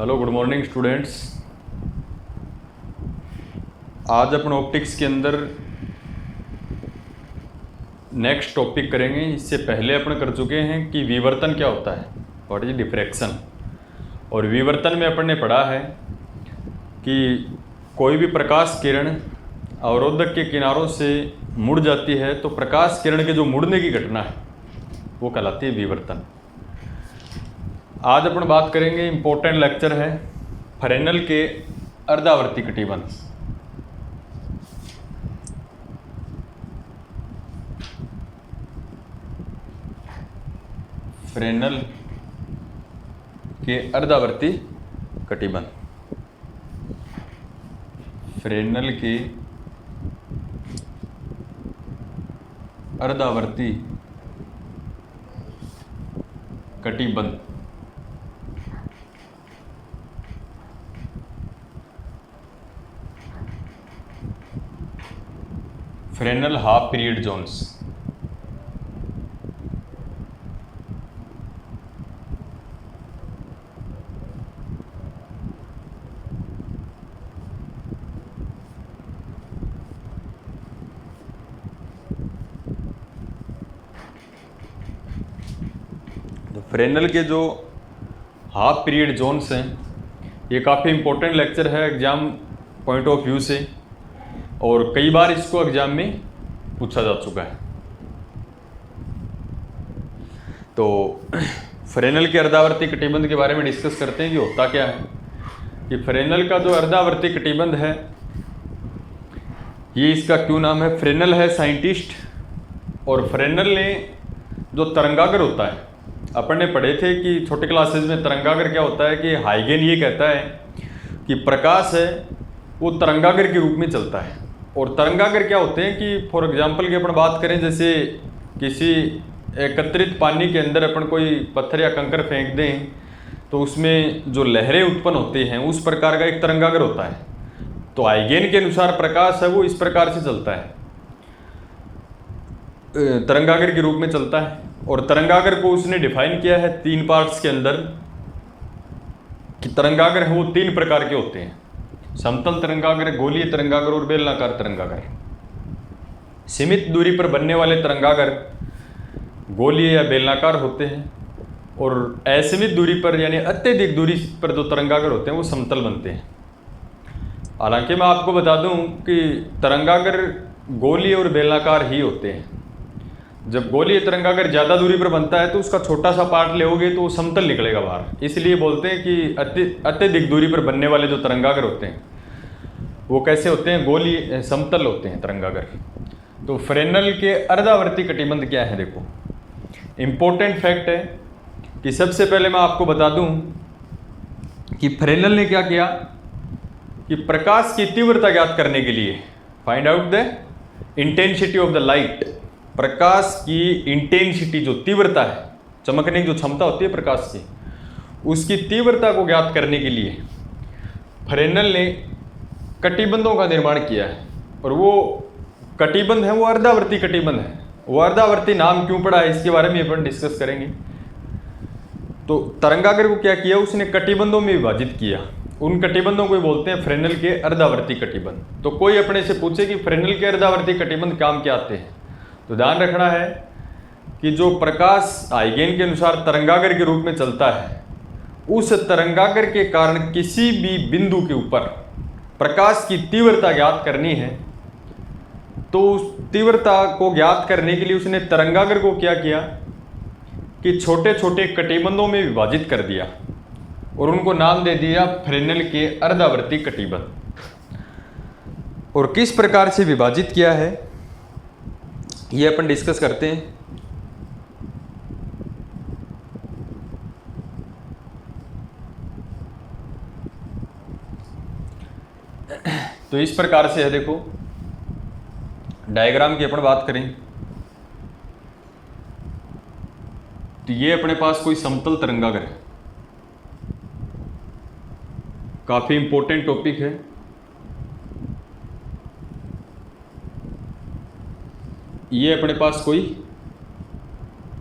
Hello, good morning students. आज अपन optics के अंदर नेक्स्ट टॉपिक करेंगे। इससे पहले अपन कर चुके हैं कि विवर्तन क्या होता है, व्हाट इज डिफ्रैक्शन। और विवर्तन में अपन ने पढ़ा है कि कोई भी प्रकाश किरण अवरोधक के किनारों से मुड़ जाती है तो प्रकाश किरण के जो मुड़ने की घटना है वो कहलाती है विवर्तन। आज अपन बात करेंगे, इम्पोर्टेंट लेक्चर है फ्रेनेल के अर्धावर्ती कटिबंध। फ्रेनेल के अर्धावर्ती कटिबंध। फ्रेनेल के अर्धावर्ती कटिबंध। Fresnel half period zones. तो फ्रेनेल के जो हाफ पीरियड जोन्स हैं ये काफ़ी इम्पोर्टेंट लेक्चर है एग्जाम पॉइंट ऑफ व्यू से, और कई बार इसको एग्जाम में पूछा जा चुका है। तो फ्रेनेल के अर्धावर्ती कटिबंध के बारे में डिस्कस करते हैं कि होता क्या है। कि फ्रेनेल का जो अर्धावर्ती कटिबंध है, ये इसका क्यों नाम है, फ्रेनेल है साइंटिस्ट। और फ्रेनेल ने जो तरंगागर होता है, अपन ने पढ़े थे कि छोटे क्लासेस में तरंगागर क्या होता है कि हाइगेन ये कहता है कि प्रकाश है वो तरंगागर के रूप में चलता है। और तरंगागर क्या होते हैं कि फॉर एग्जांपल की अपन बात करें, जैसे किसी एकत्रित पानी के अंदर अपन कोई पत्थर या कंकर फेंक दें तो उसमें जो लहरें उत्पन्न होती हैं उस प्रकार का एक तरंगागर होता है। तो हाइगेन के अनुसार प्रकाश है वो इस प्रकार से चलता है, तरंगागर के रूप में चलता है। और तरंगागर को उसने डिफाइन किया है 3 पार्ट्स के अंदर कि तरंगागर है वो 3 प्रकार के होते हैं। समतल तरंगागर, गोलीय तरंगागर और बेलनाकार तरंगागर। सीमित दूरी पर बनने वाले तरंगागर गोलीय या बेलनाकार होते हैं, और असीमित दूरी पर यानी अत्यधिक दूरी पर जो तरंगागर होते हैं वो समतल बनते हैं। हालांकि मैं आपको बता दूं कि तरंगागर गोलीय और बेलनाकार ही होते हैं। जब गोलीय तरंगागर ज़्यादा दूरी पर बनता है तो उसका छोटा सा पार्ट लेओगे तो वो समतल निकलेगा बाहर, इसलिए बोलते हैं कि अत्यधिक दूरी पर बनने वाले जो तरंगागर होते हैं वो कैसे होते हैं, गोलीय समतल होते हैं तरंगागर। तो फ्रेनेल के अर्धावर्ती कटिबंध क्या है, देखो इम्पोर्टेंट फैक्ट है कि सबसे पहले मैं आपको बता दूं कि फ्रेनेल ने क्या किया कि प्रकाश की तीव्रता ज्ञात करने के लिए, find out the intensity of the light, प्रकाश की इंटेंसिटी जो तीव्रता है, चमकने की जो क्षमता होती है प्रकाश की, उसकी तीव्रता को ज्ञात करने के लिए फ्रेनेल ने कटिबंधों का निर्माण किया है। और वो कटिबंध है वो अर्धावर्ती कटिबंध है। वो अर्धावर्ती नाम क्यों पड़ा है इसके बारे में अपन डिस्कस करेंगे। तो तरंगागर को क्या किया, उसने कटिबंधों में विभाजित किया। उन कटिबंधों को बोलते हैं फ्रेनेल के अर्धावर्ती कटिबंध। तो कोई अपने से पूछे कि फ्रेनेल के अर्धावर्ती कटिबंध काम क्या आते हैं, तो ध्यान रखना है कि जो प्रकाश हाइगेन के अनुसार तरंगागर के रूप में चलता है, उस तरंगागर के कारण किसी भी बिंदु के ऊपर प्रकाश की तीव्रता ज्ञात करनी है, तो उस तीव्रता को ज्ञात करने के लिए उसने तरंगागर को क्या किया कि छोटे छोटे कटिबंधों में विभाजित कर दिया और उनको नाम दे दिया फ्रेनेल के अर्धावर्ती कटिबंध। और किस प्रकार से विभाजित किया है ये अपन डिस्कस करते हैं। तो इस प्रकार से है, देखो डायग्राम की अपन बात करें तो ये अपने पास कोई समतल तरंगागर है, काफी इंपॉर्टेंट टॉपिक है। ये अपने पास कोई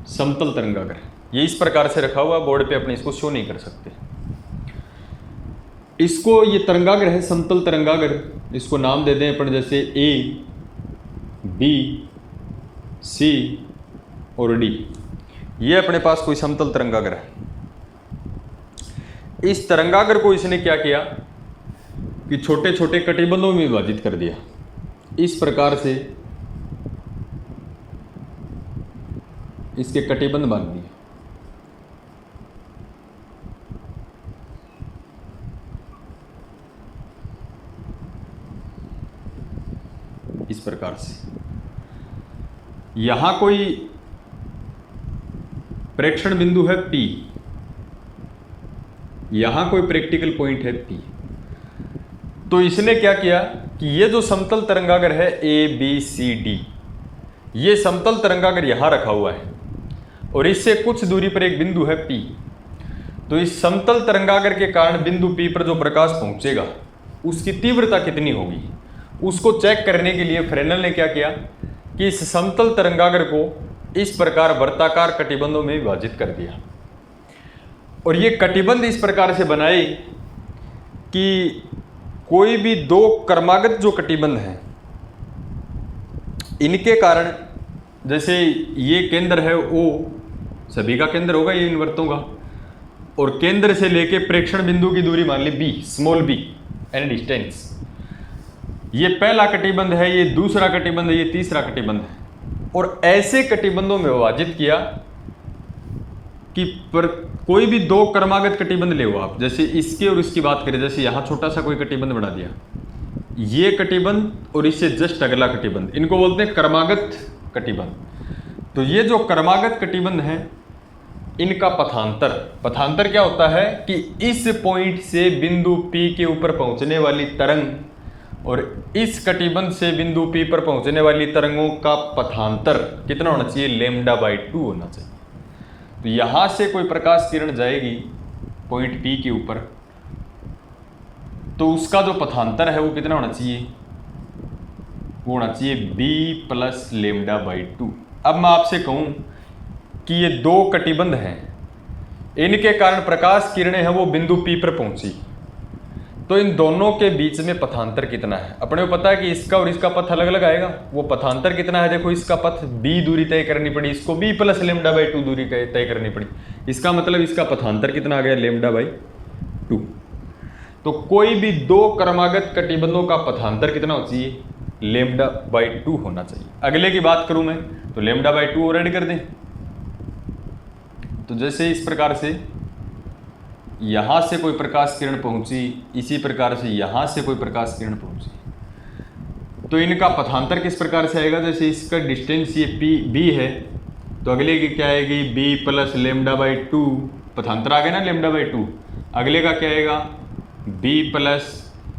समतल तरंगागर, ये इस प्रकार से रखा हुआ, बोर्ड पे अपने इसको शो नहीं कर सकते। इसको, ये तरंगाग्र है समतल तरंगाग्र, इसको नाम दे दें अपन जैसे ए, बी, सी और डी। ये अपने पास कोई समतल तरंगाग्र है। इस तरंगाग्र को इसने क्या किया कि छोटे छोटे कटिबंधों में विभाजित कर दिया। इस प्रकार से इसके कटिबंध बांध दिए। इस प्रकार से यहां कोई प्रेक्षण बिंदु है P, यहां कोई प्रैक्टिकल पॉइंट है P। तो इसने क्या किया कि ये जो समतल तरंगाग्र है ABCD, ये समतल तरंगाग्र यहां रखा हुआ है और इससे कुछ दूरी पर एक बिंदु है P। तो इस समतल तरंगाग्र के कारण बिंदु P पर जो प्रकाश पहुंचेगा उसकी तीव्रता कितनी होगी, उसको चेक करने के लिए फ्रेनेल ने क्या किया कि इस समतल तरंगाग्र को इस प्रकार वृत्ताकार कटिबंधों में विभाजित कर दिया। और ये कटिबंध इस प्रकार से बनाए कि कोई भी दो क्रमागत जो कटिबंध हैं, इनके कारण, जैसे ये केंद्र है O, सभी का केंद्र होगा ये इन वृत्तों का, और केंद्र से लेके प्रेक्षण बिंदु की दूरी मान ली B, small b, any distance. ये पहला कटिबंध है, ये दूसरा कटिबंध है, ये तीसरा कटिबंध है। और ऐसे कटिबंधों में विभाजित किया कि कोई भी दो क्रमागत कटिबंध ले आप, जैसे इसके और इसकी बात करें, जैसे यहां छोटा सा कोई कटिबंध बना दिया, ये कटिबंध और इससे जस्ट अगला कटिबंध, इनको बोलते हैं क्रमागत कटिबंध। तो ये जो क्रमागत कटिबंध है, इनका पथांतर क्या होता है कि इस पॉइंट से बिंदु P के ऊपर पहुंचने वाली तरंग और इस कटिबंध से बिंदु P पर पहुंचने वाली तरंगों का पथांतर कितना होना चाहिए, λ/2 होना चाहिए। तो यहां से कोई प्रकाश किरण जाएगी पॉइंट P के ऊपर, तो उसका जो पथांतर है वो कितना होना चाहिए, वो होना चाहिए b + λ/2। अब मैं आपसे कहूं कि ये दो कटिबंध हैं, इनके कारण प्रकाश किरणें हैं वो बिंदु P पर पहुंची, तो इन दोनों के बीच में पथांतर कितना है। अपने को पता है कि इसका और इसका पथ अलग अलग आएगा, वो पथांतर कितना है, देखो इसका पथ b दूरी तय करनी पड़ी, इसको b + λ/2 दूरी तय करनी पड़ी, इसका मतलब इसका पथांतर कितना आ गया, λ/2। तो कोई भी दो क्रमागत कटिबंधों का पथांतर कितना होना चाहिए, λ/2 होना चाहिए। अगले की बात करूं मैं तो λ/2 और ऐड कर दें, तो जैसे इस प्रकार से यहां से कोई प्रकाश किरण पहुंची, इसी प्रकार से यहां से कोई प्रकाश किरण पहुंची, तो इनका पथांतर किस प्रकार से आएगा, जैसे इसका डिस्टेंस ये b है, तो अगले की क्या आएगी, b + λ/2, पथांतर आ गया ना λ/2। अगले का क्या आएगा, b +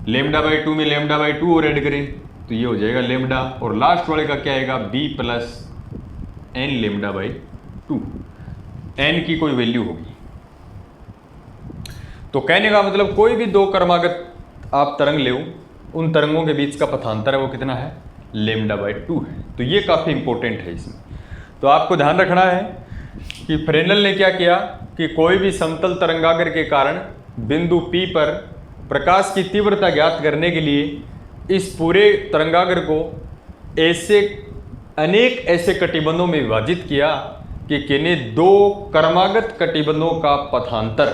λ/2 में λ/2 और ऐड करें तो ये हो जाएगा लैम्डा, और लास्ट वाले का क्या आएगा, b + n λ/2, n की कोई वैल्यू होगी। तो कहने का मतलब कोई भी दो क्रमागत आप तरंग ले, उन तरंगों के बीच का पथांतर है वो कितना है, λ/2 है। तो ये काफ़ी इंपॉर्टेंट है इसमें। तो आपको ध्यान रखना है कि फ्रेनेल ने क्या किया कि कोई भी समतल तरंगाग्र के कारण बिंदु P पर प्रकाश की तीव्रता ज्ञात करने के लिए इस पूरे तरंगाग्र को ऐसे अनेक ऐसे कटिबंधों में विभाजित किया कि किन्हें दो क्रमागत कटिबंधों का पथांतर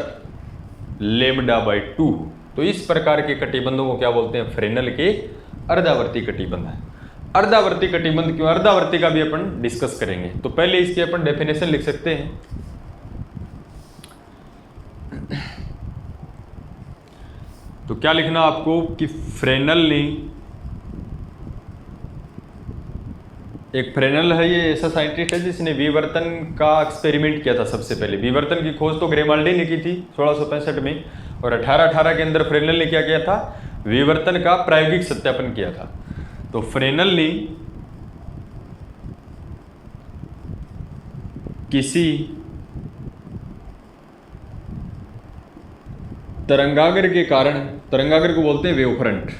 λ/2। तो इस प्रकार के कटिबंधों को क्या बोलते हैं, फ्रेनेल के अर्धावर्ती कटिबंध है। अर्धावर्ती कटिबंध क्यों, अर्धावर्ती का भी अपन डिस्कस करेंगे। तो पहले इसकी अपन डेफिनेशन लिख सकते हैं। तो क्या लिखना आपको कि फ्रेनेल ने, एक फ्रेनेल है ये ऐसा साइंटिस्ट है जिसने विवर्तन का एक्सपेरिमेंट किया था। सबसे पहले विवर्तन की खोज तो ग्रेमाल्डी ने की थी 1665 में, और 1818 के अंदर फ्रेनेल ने क्या किया था, विवर्तन का प्रायोगिक सत्यापन किया था। तो फ्रेनेल ने किसी तरंगाग्र के कारण, तरंगाग्र को बोलते हैं वेव फ्रंट,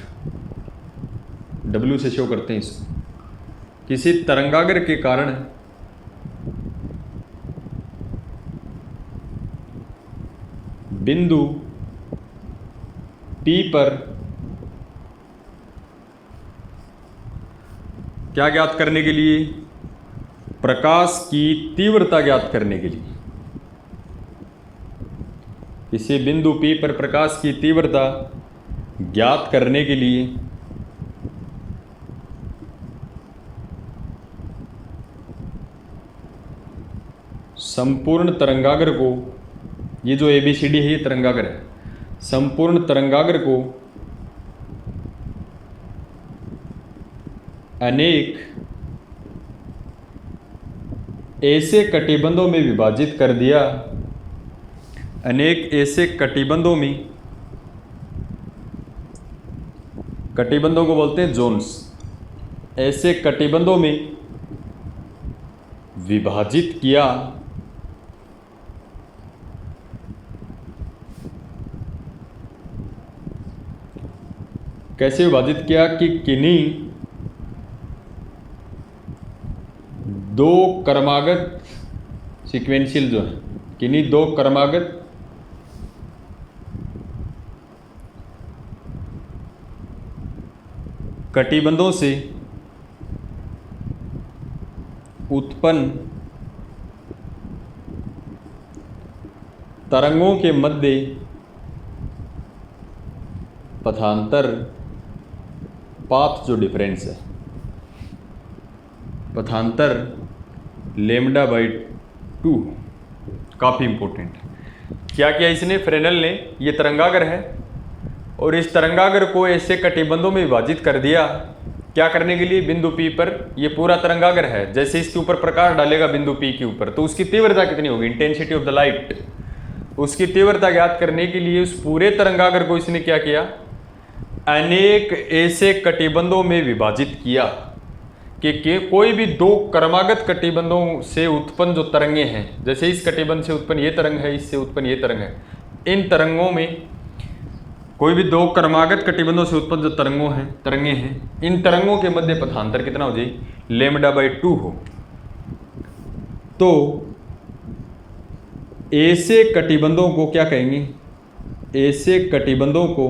W से शो करते हैं इसको, किसी तरंगाग्र के कारण बिंदु P पर क्या ज्ञात करने के लिए? प्रकाश की तीव्रता ज्ञात करने के लिए। किसी बिंदु P पर प्रकाश की तीव्रता ज्ञात करने के लिए संपूर्ण तरंगाग्र को, ये जो ABCD है ये तरंगाग्र है, संपूर्ण तरंगाग्र को अनेक ऐसे कटिबंधों में विभाजित कर दिया, अनेक ऐसे कटिबंधों में, कटिबंधों को बोलते हैं जोन्स, ऐसे कटिबंधों में विभाजित किया कैसे विभाजित किया कि किन्हीं दो क्रमागत सीक्वेंशियल जो है, किन्हीं दो क्रमागत कटिबंधों से उत्पन्न तरंगों के मध्य पथांतर पाथ जो डिफरेंस है, पथांतर λ/2 काफ़ी इंपॉर्टेंट है। क्या किया इसने, फ्रेनेल ने, ये तरंगाग्र है और इस तरंगाग्र को ऐसे कटिबंधों में विभाजित कर दिया। क्या करने के लिए? बिंदु P पर ये पूरा तरंगाग्र है, जैसे इसके ऊपर प्रकाश डालेगा बिंदु P के ऊपर तो उसकी तीव्रता कितनी होगी, इंटेंसिटी ऑफ द लाइट, उसकी तीव्रता ज्ञात करने के लिए उस पूरे तरंगाग्र को इसने क्या किया, अनेक ऐसे कटिबंधों में विभाजित किया कि कोई भी दो क्रमागत कटिबंधों से उत्पन्न जो तरंगे हैं, जैसे इस कटिबंध से उत्पन्न ये तरंग है, इससे उत्पन्न ये तरंग है, इन तरंगों में कोई भी दो क्रमागत कटिबंधों से उत्पन्न जो तरंगे हैं, इन तरंगों के मध्य पथांतर कितना हो जाए, λ/2 हो। तो ऐसे कटिबंधों को क्या कहेंगे, ऐसे कटिबंधों को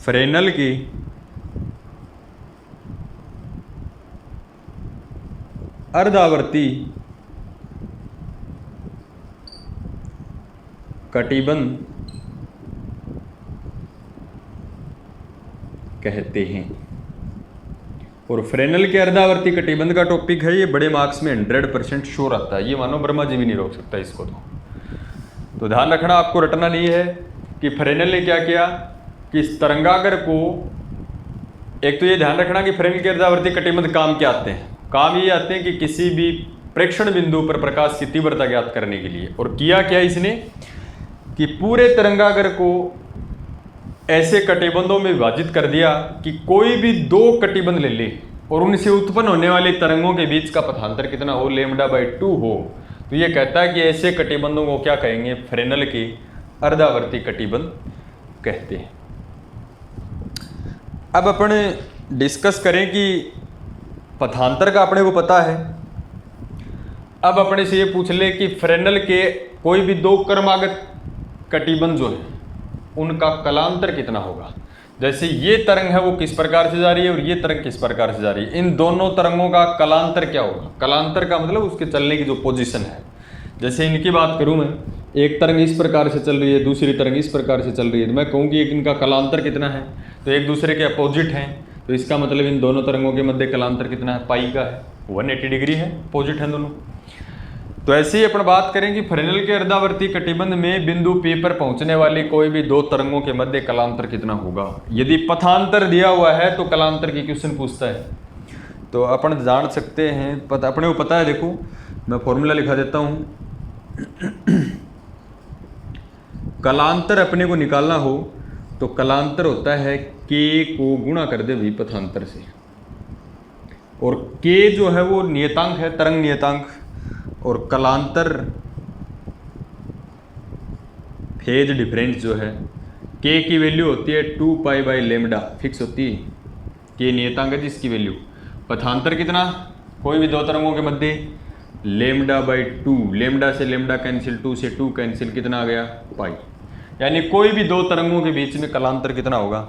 फ्रेनेल की अर्धावर्ती कटिबंध कहते हैं। और फ्रेनेल के अर्धावर्ती कटिबंध का टॉपिक है, ये बड़े मार्क्स में 100% श्योर आता है, ये मानो ब्रह्मा जी भी नहीं रोक सकता इसको। तो ध्यान रखना, आपको रटना नहीं है कि फ्रेनेल ने क्या किया कि इस तरंगाग्र को, एक तो ये ध्यान रखना कि फ्रेनेल के अर्धावर्ती कटिबंध काम क्या आते हैं, काम ये आते हैं कि किसी भी प्रेक्षण बिंदु पर प्रकाश की तीव्रता ज्ञात करने के लिए। और किया क्या इसने कि पूरे तरंगाग्र को ऐसे कटिबंधों में विभाजित कर दिया कि कोई भी दो कटिबंध ले ले और उनसे उत्पन्न होने वाली तरंगों के बीच का पथांतर कितना हो, λ/2 हो। तो ये कहता है कि ऐसे कटिबंधों को क्या कहेंगे, फ्रेनेल के अर्धावर्ती कटिबंध कहते हैं। अब अपन डिस्कस करें कि पथांतर का अपने को पता है, अब अपने से ये पूछ ले कि फ्रेनेल के कोई भी दो क्रमागत कटिबंध जो है उनका कलांतर कितना होगा। जैसे ये तरंग है वो किस प्रकार से जा रही है और ये तरंग किस प्रकार से जा रही है, इन दोनों तरंगों का कलांतर क्या होगा। कलांतर का मतलब उसके चलने की जो पोजीशन है। जैसे इनकी बात करूं मैं, एक तरंग इस प्रकार से चल रही है, दूसरी तरंग इस प्रकार से चल रही है, तो मैं कहूँ कि इनका कलांतर कितना है, तो एक दूसरे के अपोजिट हैं, तो इसका मतलब इन दोनों तरंगों के मध्य कलांतर कितना है, पाई का है, 180 डिग्री है, अपोजिट हैं दोनों। तो ऐसे ही अपन बात करें कि फ्रेनेल के अर्धावर्ती कटिबंध में बिंदु P पर पहुंचने वाली कोई भी दो तरंगों के मध्य कलांतर कितना होगा। यदि पथांतर दिया हुआ है तो कलांतर की क्वेश्चन पूछता है, तो अपन जान सकते हैं, अपने को पता है। देखो मैं फॉर्मूला लिखा देता हूं। कलांतर अपने को निकालना हो तो कलांतर होता है K को गुणा कर दे भी पथांतर से, और K जो है वो नियतांक है, तरंग नियतांक, और कलांतर फेज डिफरेंस जो है K की वैल्यू होती है 2 π/λ, फिक्स होती है। K नियतांक है जिसकी वैल्यू, पथांतर कितना, कोई भी दो तरंगों के मध्य लेमडा बाई 2, लेमडा से लेमडा कैंसिल, 2 से 2 कैंसिल, कितना आ गया पाई। यानी कोई भी दो तरंगों के बीच में कलांतर कितना होगा,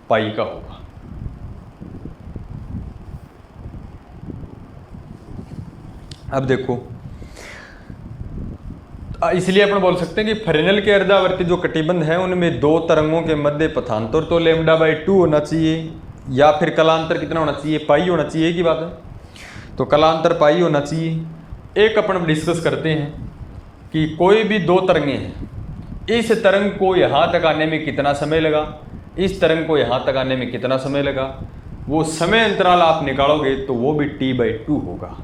पाई का होगा। अब देखो, इसलिए अपन बोल सकते हैं कि फ्रेनेल के अर्धावर्ती जो कटिबंध है उनमें दो तरंगों के मध्य पथांतर तो लेमडा बाई 2 होना चाहिए, या फिर कलांतर कितना होना चाहिए, पाई होना चाहिए, की बात है। तो कलांतर पाई होना चाहिए। एक अपन डिस्कस करते हैं कि कोई भी दो तरंगें हैं, इस तरंग को यहाँ तक आने में कितना समय लगा, इस तरंग को यहाँ तक आने में कितना समय लगा, वो समय अंतराल आप निकालोगे तो वो भी T/2 होगा।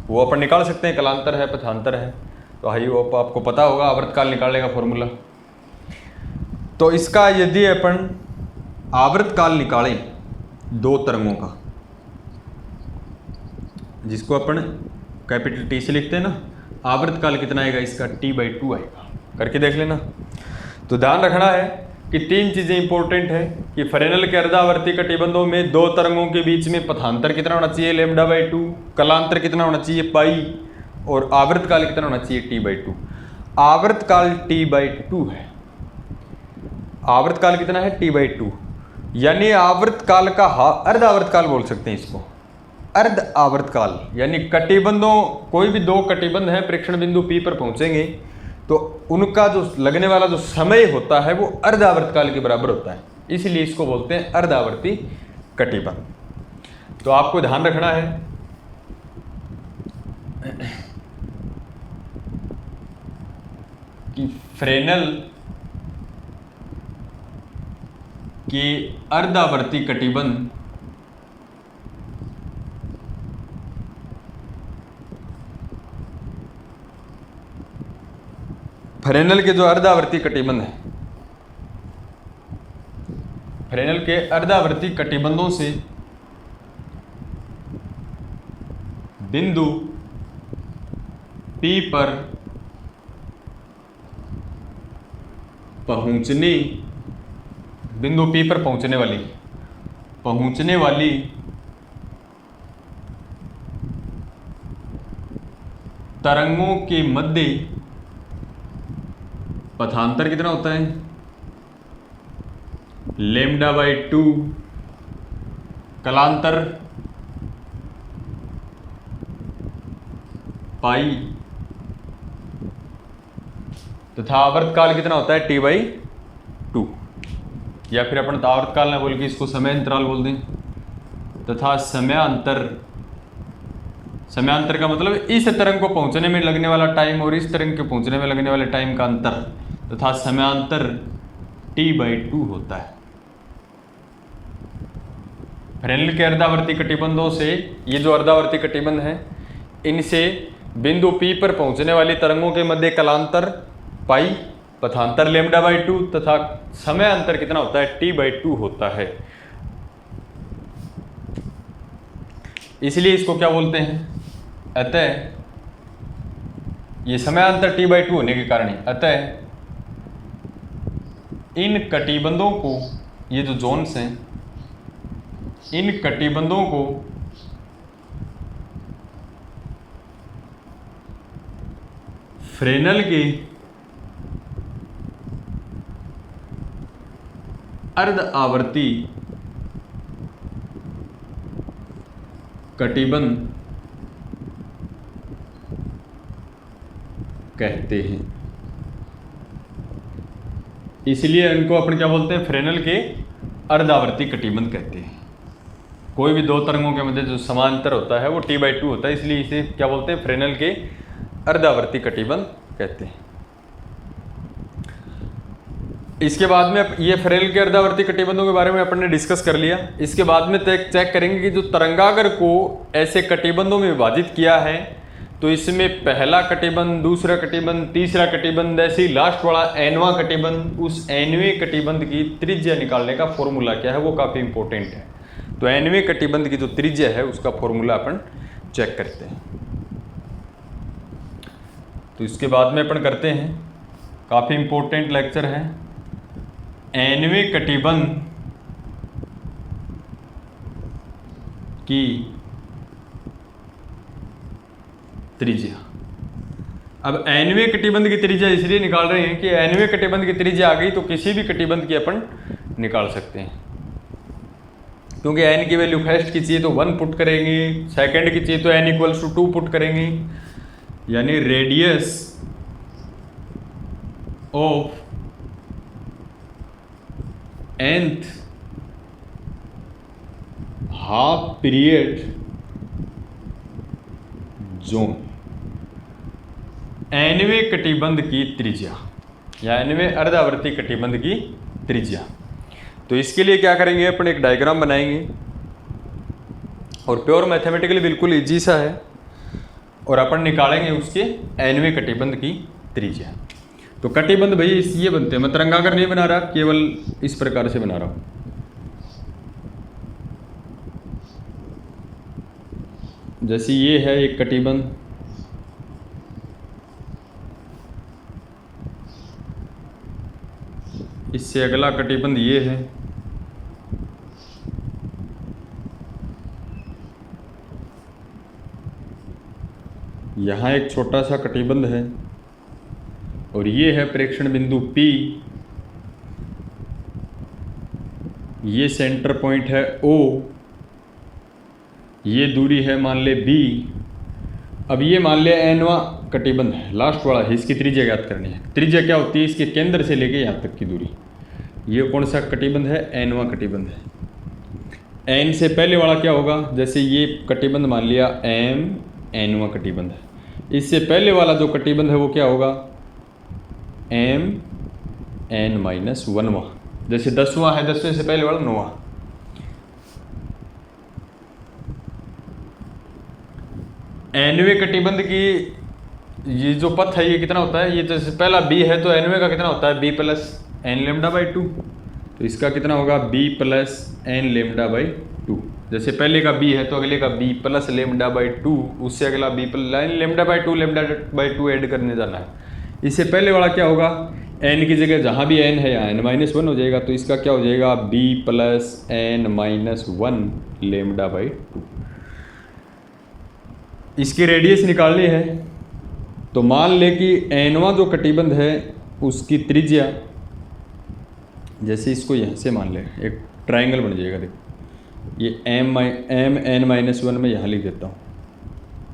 वो अपन निकाल सकते हैं, कलांतर है, पथांतर है, तो हाई वो आपको पता होगा आवर्तकाल निकालने का फॉर्मूला। तो इसका यदि अपन आवर्तकाल निकालें दो तरंगों का, जिसको अपन कैपिटल T से लिखते हैं ना, आवर्तकाल कितना आएगा इसका, T/2 आएगा। करके देख लेना। तो ध्यान रखना है कि तीन चीजें इंपॉर्टेंट है कि फ्रेनेल के अर्धावर्ती कटिबंधों में दो तरंगों के बीच में पथांतर कितना होना चाहिए, लेमडा बाई 2, कलांतर कितना होना चाहिए, पाई, और आवर्तकाल कितना होना चाहिए, T/2। आवर्तकाल T/2 है। आवर्तकाल कितना है, T/2, यानी आवर्तकाल का अर्ध आवर्तकाल बोल सकते हैं इसको, अर्ध आवर्तकाल। यानी कटिबंधों, कोई भी दो कटिबंध है प्रेक्षण बिंदु P पर पहुंचेंगे तो उनका जो लगने वाला जो समय होता है वो अर्ध आवर्तकाल के बराबर होता है, इसलिए इसको बोलते हैं अर्धावर्ती कटिबंध। तो आपको ध्यान रखना है कि फ्रेनेल के अर्धावर्ती कटिबंध फ्रेनेल के जो अर्धावर्ती कटिबंध है, फ्रेनेल के अर्धावर्ती कटिबंधों से बिंदु P पर पहुंचने, बिंदु P पर पहुंचने वाली तरंगों के मध्य पथांतर कितना होता है, लेमडा बाई 2, कलांतर पाई, तथा आवर्तकाल कितना होता है, T/2, या फिर अपन आवर्तकाल ना बोल के इसको समय अंतराल बोल दें, तथा समयांतर का मतलब इस तरंग को पहुंचने में लगने वाला टाइम और इस तरंग के पहुंचने में लगने वाले टाइम का अंतर, तथा समयांतर T/2 होता है। फ्रेनेल के अर्धावर्ती कटिबंधों से, ये जो अर्धावर्ती कटिबंध है, इनसे बिंदु P पर पहुंचने वाली तरंगों के मध्य कलांतर पाई, पथांतर लेमडा बाई 2 तथा समय अंतर कितना होता है, T/2 होता है। इसलिए इसको क्या बोलते हैं, अतः ये समयांतर T/2 होने के कारण, अतः इन कटिबंधों को, ये जो जोन्स हैं, इन कटिबंधों को फ्रेनेल के अर्ध आवर्ती कटिबंध कहते हैं। इसलिए इनको अपन क्या बोलते हैं, फ्रेनेल के अर्धावर्ती कटिबंध कहते हैं। कोई भी दो तरंगों के मध्य जो समांतर होता है वो T/2 होता है, इसलिए इसे क्या बोलते हैं, फ्रेनेल के अर्धावर्ती कटिबंध कहते हैं। इसके बाद में ये फ्रेनेल के अर्धावर्ती कटिबंधों के बारे में अपन ने डिस्कस कर लिया। इसके बाद में चेक करेंगे कि जो तरंगागर को ऐसे कटिबंधों में विभाजित किया है, तो इसमें पहला कटिबंध, दूसरा कटिबंध, तीसरा कटिबंध, ऐसे ही लास्ट वाला nवां कटिबंध, उस nवें कटिबंध की त्रिज्या निकालने का फॉर्मूला क्या है, वो काफी इंपॉर्टेंट है। तो nवें कटिबंध की जो त्रिज्या है उसका फॉर्मूला अपन चेक करते हैं। तो इसके बाद में अपन करते हैं, काफी इंपॉर्टेंट लेक्चर है, nवें कटिबंध की त्रिज्या। अब एनवें कटिबंध की त्रिज्या इसलिए निकाल रहे हैं कि एनवें कटिबंध की त्रिज्या आ गई तो किसी भी कटिबंध की अपन निकाल सकते हैं, क्योंकि एन की वैल्यू फर्स्ट की चाहिए तो 1 पुट करेंगे, सेकंड की चाहिए तो n इक्वल्स टू 2 पुट करेंगे, यानी radius of nth half period zone, एनवें कटिबंध की त्रिज्या या एनवें अर्धावर्ती कटिबंध की त्रिज्या। तो इसके लिए क्या करेंगे, अपन एक डायग्राम बनाएंगे और प्योर मैथमेटिकली बिल्कुल इजी सा है, और अपन निकालेंगे उसके एनवें कटिबंध की त्रिज्या। तो कटिबंध भाई ये बनते हैं, मैं तरंगाकार नहीं बना रहा, केवल इस प्रकार से बना रहा हूं। जैसे ये है एक कटिबंध, इससे अगला कटिबंध ये है, यहाँ एक छोटा सा कटिबंध है, और ये है प्रेक्षण बिंदु P, ये सेंटर पॉइंट है O, ये दूरी है मान ले B। अब ये मान ले nवां कटिबंध है, लास्ट वाला है, इसकी त्रिज्या ज्ञात करनी है। त्रिज्या क्या होती है, इसके केंद्र से लेके यहाँ तक की दूरी। ये कौन सा कटिबंध है, nवां कटिबंध है। n से पहले वाला क्या होगा, जैसे ये कटिबंध मान लिया m nवां कटिबंध है, इससे पहले वाला जो कटिबंध है वो क्या होगा, m n-1वां। जैसे 10वां है, 10वें से पहले वाला 9वां। एनवे कटिबंध की ये जो पथ है ये कितना होता है, ये जैसे पहला b है तो एनवे का कितना होता है, b plus n lambda by 2। तो इसका कितना होगा, b plus n lambda by 2। जैसे पहले का b है तो अगले का b प्लस लेमडा बाई 2, उससे अगला b plus n lambda by 2 lambda by 2 add करने जाना है। इससे पहले वाला क्या होगा, n की जगह जहाँ भी n है यहाँ n-1 हो जाएगा, तो इसका क्या हो जाएगा, b plus n-1 lambda by 2। इसकी रेडियस निकालनी है, तो मान ले कि nवां जो कटिबंध है उसकी त्रिज्या, जैसे इसको यहाँ से मान ले एक ट्रायंगल बन जाएगा, देखो ये m n-1 में यहाँ लिख देता हूँ,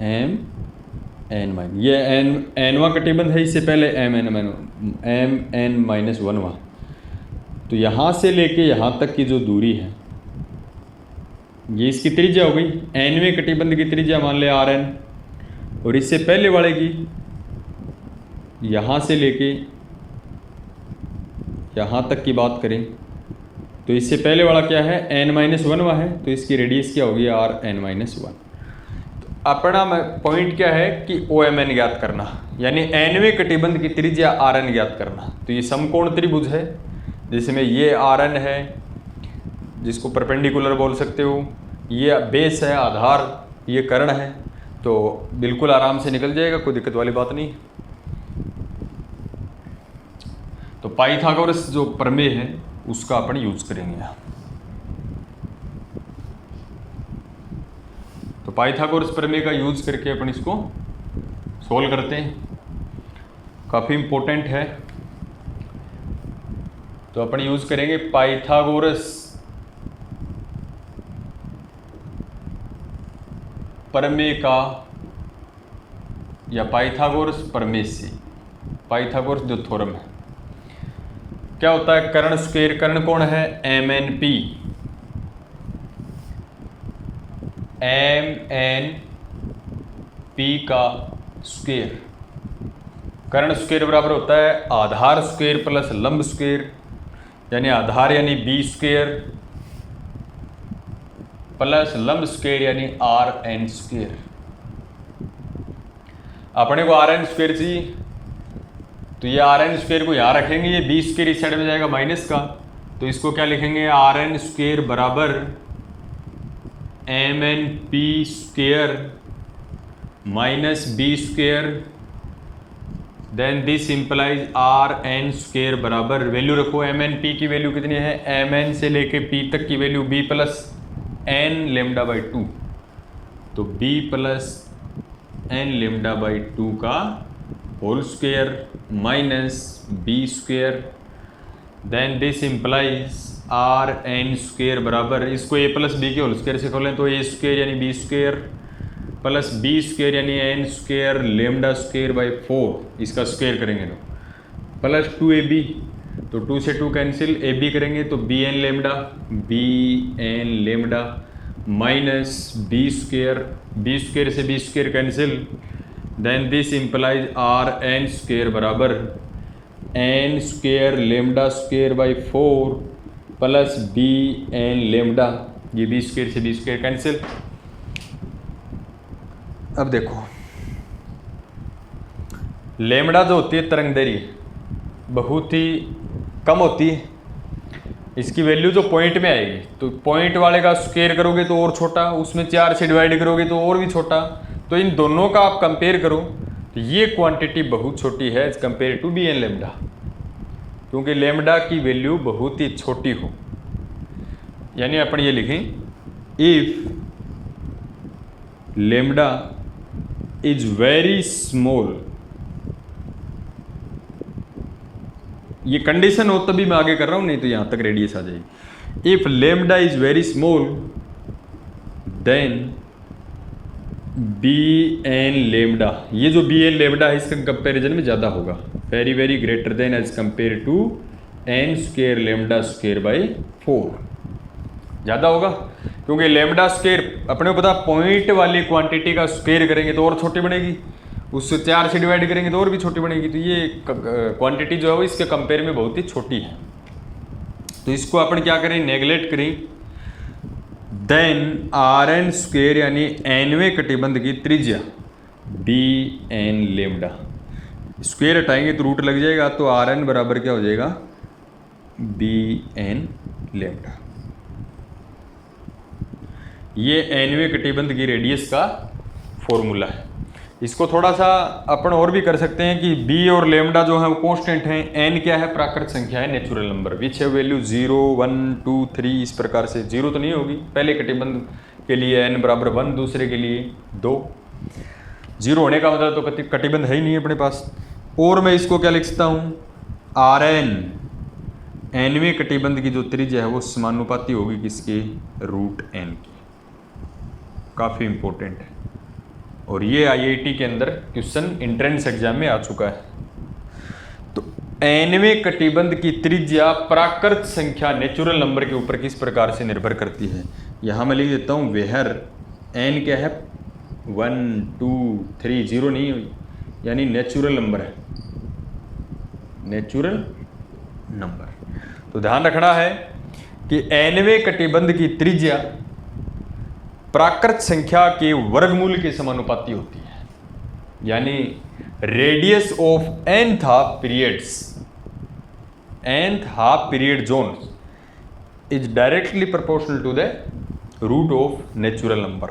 m n-, ये nवां कटिबंध है, इससे पहले m n-1वां। तो यहाँ से लेके यहाँ तक की जो दूरी है ये इसकी त्रिज्या हो गई। nवें कटिबंध की त्रिज्या मान ले Rn, और इससे पहले वाले की यहाँ से लेके यहाँ तक की बात करें तो इससे पहले वाला क्या है, n-1वां है, तो इसकी रेडियस क्या होगी, Rn-1। तो अपना पॉइंट क्या है कि OMN ज्ञात करना, यानी nवें कटिबंध की त्रिज्या Rn ज्ञात करना। तो ये समकोण त्रिभुज है, जिसमें ये Rn है जिसको परपेंडिकुलर बोल सकते हो, ये बेस है आधार, ये कर्ण है, तो बिल्कुल आराम से निकल जाएगा, कोई दिक्कत वाली बात नहीं। तो पाइथागोरस जो प्रमेय है उसका अपन यूज करेंगे। तो पाइथागोरस प्रमेय का यूज करके अपन इसको सोल्व करते हैं, काफ़ी इंपॉर्टेंट है। तो अपन यूज करेंगे पाइथागोरस प्रमेय का, या पाइथागोरस प्रमेय से, पाइथागोरस जो थ्योरम है। क्या होता है, कर्ण स्क्वायर, कर्ण कौन है, MNP, MNP का स्क्वायर। कर्ण स्क्वायर बराबर होता है आधार स्क्वायर प्लस लंब स्क्वायर, यानी आधार यानी b स्क्वायर प्लस लंब स्क्वायर यानी Rn स्क्वायर। अपने को Rn स्क्वायर चाहिए, तो ये Rn स्क्वायर को यहाँ रखेंगे, ये b स्क्वायर इस साइड में जाएगा माइनस का, तो इसको क्या लिखेंगे, Rn स्क्वायर बराबर MNP square minus b square, then this implies Rn square बराबर, वैल्यू रखो MNP की वैल्यू कितनी है, Mn से लेके p तक की value b plus n lambda by 2, तो b plus n lambda by 2 का whole square minus B square, then this implies R N square बराबर, इसको ए प्लस बी के होल स्क्वायर से खोलें तो ए स्क्वायर यानी B square plus B square यानी N square lambda square by 4, इसका स्क्वायर करेंगे तो प्लस 2ab, तो 2 से 2 कैंसिल, ए बी करेंगे तो B N lambda minus B square से B square cancel, then this implies R N square बराबर N square lambda square by 4 plus B N lambda, ये बी स्क्वायर से बी स्क्वायर कैंसिल। अब देखो lambda जो होती है तरंग दैर्घ्य बहुत ही कम होती है, इसकी वैल्यू जो पॉइंट में आएगी तो पॉइंट वाले का स्क्वायर करोगे तो और छोटा, उसमें 4 से डिवाइड करोगे तो और भी छोटा, तो इन दोनों का आप कंपेयर करो तो ये क्वांटिटी बहुत छोटी है as compare to B N lambda, क्योंकि लेमडा की वैल्यू बहुत ही छोटी हो, यानी अपन ये लिखें if lambda is very small, ये कंडीशन हो तभी मैं आगे कर रहा हूं, नहीं तो यहां तक रेडियस आ जाएगी। If lambda is very small then B N lambda, ये जो बी एन लेमडा है इसके कंपेरिजन में ज़्यादा होगा, very very greater than as compare to N square lambda square by 4, ज़्यादा होगा, क्योंकि लेमडा स्क्वायर अपने को पता पॉइंट वाली क्वांटिटी का स्क्वायर करेंगे तो और छोटी बनेगी, उससे 4 से डिवाइड करेंगे तो और भी छोटी बनेगी, तो ये क्वांटिटी जो है वो इसके कंपेयर में बहुत ही छोटी है। तो इसको अपन क्या करें, नेगलेक्ट करें, देन आर एन स्क्वायर यानी एनवें कटिबंध की त्रिज्या बी एन लेमडा, स्क्वायर हटाएंगे तो रूट लग जाएगा, तो आर एन बराबर क्या हो जाएगा बी एन लेमडा, ये एनवें कटिबंध की रेडियस का फॉर्मूला है। इसको थोड़ा सा अपन और भी कर सकते हैं कि b और लेमडा जो है वो कांस्टेंट हैं, n क्या है प्राकृत संख्या है, नेचुरल नंबर, विच है वैल्यू 0 1 2 3, इस प्रकार से 0 तो नहीं होगी, पहले कटिबंध के लिए n बराबर 1, दूसरे के लिए 2, 0 होने का मतलब तो कटिबंध है ही नहीं अपने पास। और मैं इसको क्या लिख सकता हूँ, आर एन एनवें कटिबंध की जो त्रिज्या है वो समानुपाती होगी किसके, रूट n की, काफ़ी इंपॉर्टेंट है, और ये आईआईटी के अंदर क्वेश्चन एंट्रेंस एग्जाम में आ चुका है। तो एनवें कटिबंध की त्रिज्या प्राकृत संख्या नेचुरल नंबर के ऊपर किस प्रकार से निर्भर करती है, यहां मैं लिख देता हूं वेहर एन क्या है 1 2 3, 0 नहीं हुई, यानी नेचुरल नंबर है, नेचुरल नंबर। तो ध्यान रखना है कि एनवें कटिबंध की त्रिज्या प्राकृत संख्या के वर्गमूल के समानुपाती होती है, यानी radius of nth half period zone is directly proportional to the root of natural number.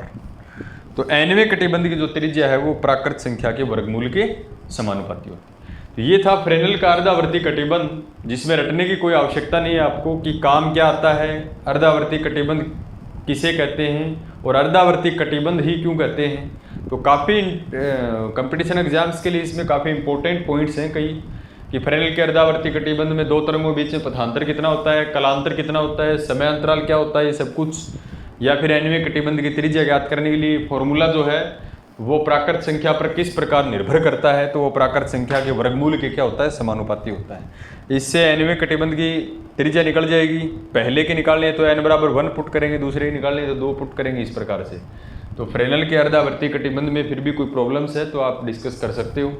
तो एनवें कटिबंध की जो त्रिज्या है वो प्राकृत संख्या के वर्गमूल के समानुपाती होती है। तो ये था फ्रेनेल का अर्धावर्ती कटिबंध, जिसमें रटने की कोई आवश्यकता नहीं है आपको कि काम क्या आता है, अर्धावर्ती कटिबंध किसे कहते हैं और अर्धावर्ती कटिबंध ही क्यों कहते हैं। तो काफ़ी कंपटीशन एग्जाम्स के लिए इसमें काफ़ी इंपॉर्टेंट पॉइंट्स हैं कई, कि फ्रेनेल के अर्धावर्ती कटिबंध में 2 तरंगों के बीच में पथांतर कितना होता है, कलांतर कितना होता है, समय अंतराल क्या होता है, ये सब कुछ, या फिर एनवें कटिबंध की त्रिज्या ज्ञात करने के लिए फॉर्मूला जो है वो प्राकृत संख्या पर किस प्रकार निर्भर करता है, तो वो प्राकृत संख्या के वर्गमूल के क्या होता है, समानुपाती होता है। इससे एनवें कटिबंध की त्रिज्या निकल जाएगी, पहले के निकालने तो n बराबर 1 पुट करेंगे, दूसरे के निकालने तो 2 पुट करेंगे, इस प्रकार से। तो फ्रेनेल के अर्धावर्ती कटिबंध में फिर भी कोई प्रॉब्लम्स है तो आप डिस्कस कर सकते हो।